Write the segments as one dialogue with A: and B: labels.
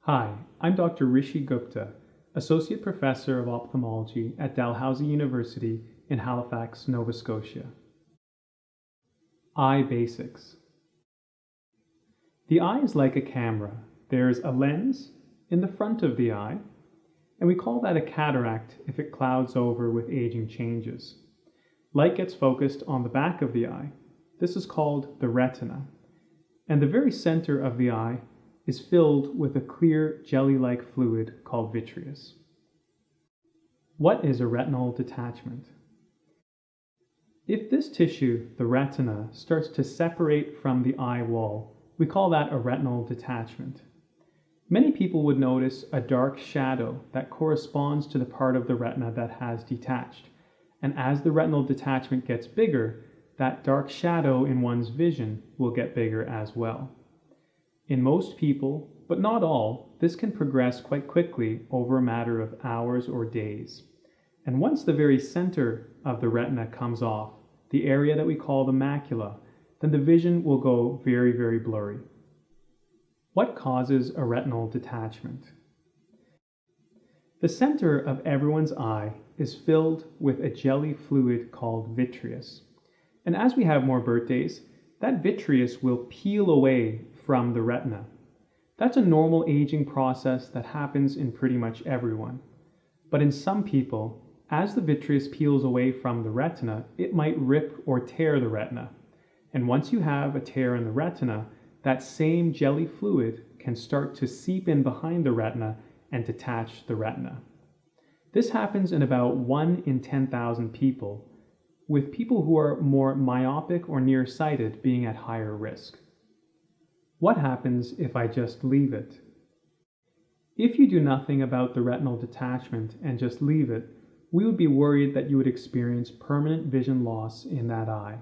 A: Hi, I'm Dr. Rishi Gupta, Associate Professor of Ophthalmology at Dalhousie University in Halifax, Nova Scotia. Eye Basics. The eye is like a camera. There's a lens in the front of the eye, and we call that a cataract if it clouds over with aging changes. Light gets focused on the back of the eye. This is called the retina, and the very center of the eye is filled with a clear jelly-like fluid called vitreous. What is a retinal detachment? If this tissue, the retina, starts to separate from the eye wall, we call that a retinal detachment. Many people would notice a dark shadow that corresponds to the part of the retina that has detached. And as the retinal detachment gets bigger, that dark shadow in one's vision will get bigger as well. In most people, but not all, this can progress quite quickly over a matter of hours or days. And once the very center of the retina comes off, the area that we call the macula, then the vision will go very, very blurry. What causes a retinal detachment? The center of everyone's eye is filled with a jelly fluid called vitreous. And as we have more birthdays, that vitreous will peel away from the retina. That's a normal aging process that happens in pretty much everyone. But in some people, as the vitreous peels away from the retina, it might rip or tear the retina. And once you have a tear in the retina, that same jelly fluid can start to seep in behind the retina and detach the retina. This happens in about 1 in 10,000 people, with people who are more myopic or nearsighted being at higher risk. What happens if I just leave it? If you do nothing about the retinal detachment and just leave it, we would be worried that you would experience permanent vision loss in that eye.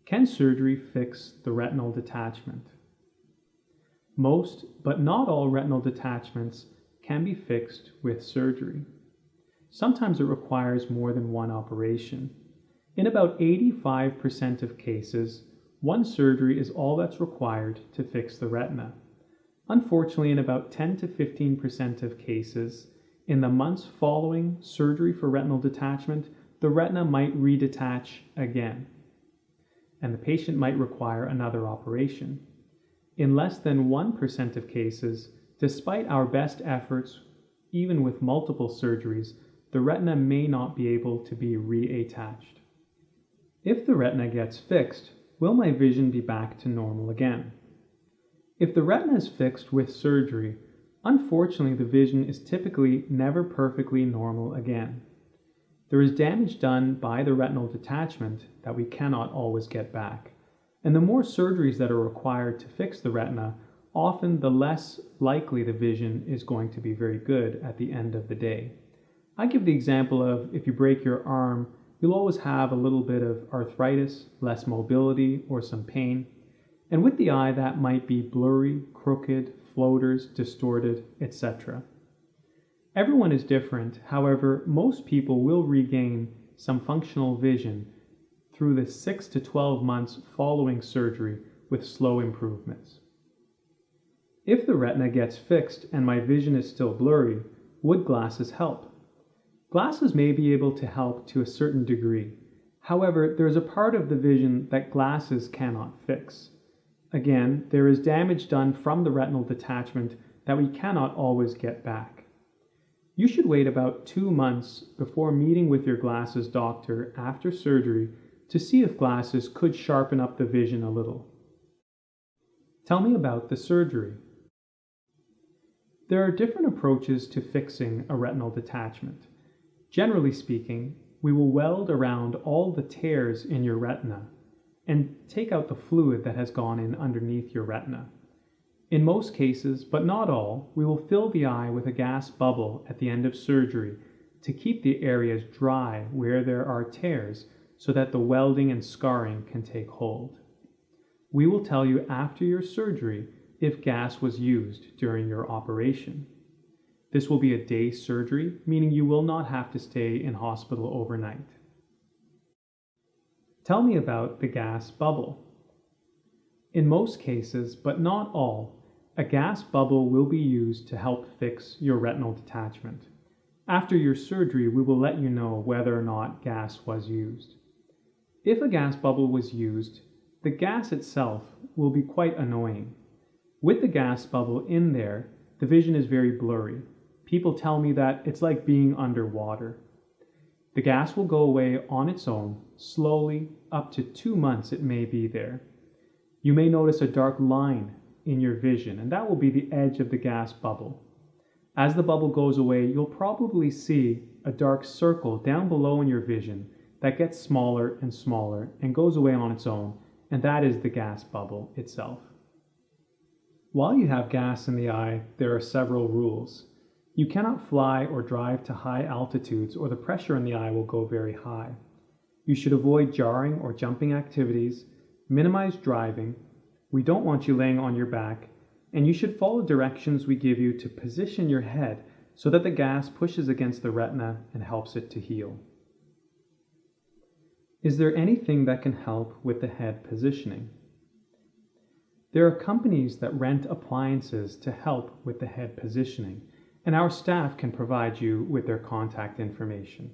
A: Can surgery fix the retinal detachment? Most, but not all retinal detachments can be fixed with surgery. Sometimes it requires more than one operation. In about 85% of cases, one surgery is all that's required to fix the retina. Unfortunately, in about 10 to 15% of cases, in the months following surgery for retinal detachment, the retina might redetach again, and the patient might require another operation. In less than 1% of cases, despite our best efforts, even with multiple surgeries, the retina may not be able to be reattached. If the retina gets fixed, will my vision be back to normal again? If the retina is fixed with surgery, unfortunately the vision is typically never perfectly normal again. There is damage done by the retinal detachment that we cannot always get back. And the more surgeries that are required to fix the retina, often the less likely the vision is going to be very good at the end of the day. I give the example of if you break your arm, you'll always have a little bit of arthritis, less mobility, or some pain. And with the eye, that might be blurry, crooked, floaters, distorted, etc. Everyone is different. However, most people will regain some functional vision through the 6 to 12 months following surgery with slow improvements. If the retina gets fixed and my vision is still blurry, would glasses help? Glasses may be able to help to a certain degree. However, there is a part of the vision that glasses cannot fix. Again, there is damage done from the retinal detachment that we cannot always get back. You should wait about 2 months before meeting with your glasses doctor after surgery to see if glasses could sharpen up the vision a little. Tell me about the surgery. There are different approaches to fixing a retinal detachment. Generally speaking, we will weld around all the tears in your retina and take out the fluid that has gone in underneath your retina. In most cases, but not all, we will fill the eye with a gas bubble at the end of surgery to keep the areas dry where there are tears so that the welding and scarring can take hold. We will tell you after your surgery if gas was used during your operation. This will be a day surgery, meaning you will not have to stay in hospital overnight. Tell me about the gas bubble. In most cases, but not all, A gas bubble will be used to help fix your retinal detachment. After your surgery, we will let you know whether or not gas was used. If a gas bubble was used, the gas itself will be quite annoying. With the gas bubble in there, the vision is very blurry. People tell me that it's like being underwater. The gas will go away on its own, slowly, up to 2 months it may be there. You may notice a dark line in your vision, and that will be the edge of the gas bubble. As the bubble goes away, you'll probably see a dark circle down below in your vision that gets smaller and smaller and goes away on its own, and that is the gas bubble itself. While you have gas in the eye, there are several rules. You cannot fly or drive to high altitudes, or the pressure in the eye will go very high. You should avoid jarring or jumping activities, minimize driving. We don't want you laying on your back, and you should follow directions we give you to position your head so that the gas pushes against the retina and helps it to heal. Is there anything that can help with the head positioning? There are companies that rent appliances to help with the head positioning, and our staff can provide you with their contact information.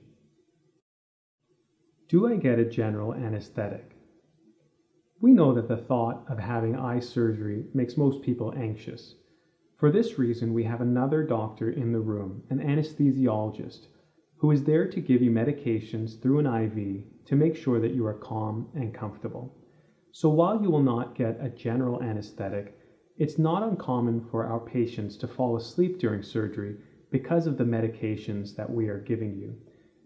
A: Do I get a general anesthetic? We know that the thought of having eye surgery makes most people anxious. For this reason, we have another doctor in the room, an anesthesiologist, who is there to give you medications through an IV to make sure that you are calm and comfortable. So while you will not get a general anesthetic, it's not uncommon for our patients to fall asleep during surgery because of the medications that we are giving you.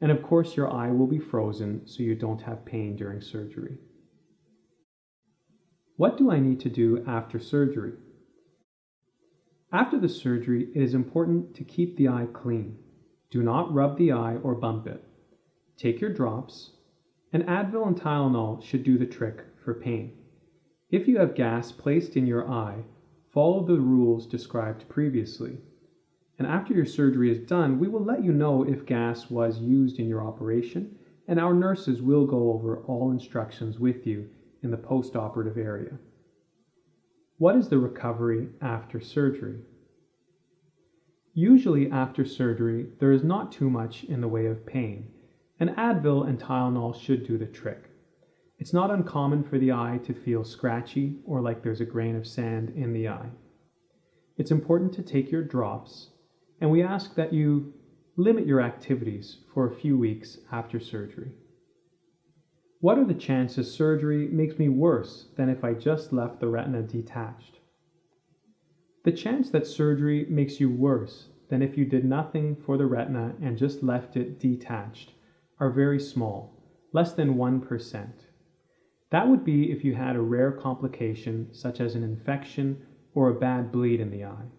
A: And of course, your eye will be frozen so you don't have pain during surgery. What do I need to do after surgery? After the surgery, it is important to keep the eye clean. Do not rub the eye or bump it. Take your drops, and Advil and Tylenol should do the trick for pain. If you have gas placed in your eye, follow the rules described previously. And after your surgery is done, we will let you know if gas was used in your operation, and our nurses will go over all instructions with you in the post-operative area. What is the recovery after surgery? Usually after surgery, there is not too much in the way of pain, and Advil and Tylenol should do the trick. It's not uncommon for the eye to feel scratchy or like there's a grain of sand in the eye. It's important to take your drops, and we ask that you limit your activities for a few weeks after surgery. What are the chances surgery makes me worse than if I just left the retina detached? The chance that surgery makes you worse than if you did nothing for the retina and just left it detached are very small, less than 1%. That would be if you had a rare complication such as an infection or a bad bleed in the eye.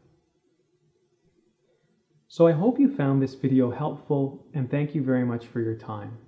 A: So I hope you found this video helpful, and thank you very much for your time.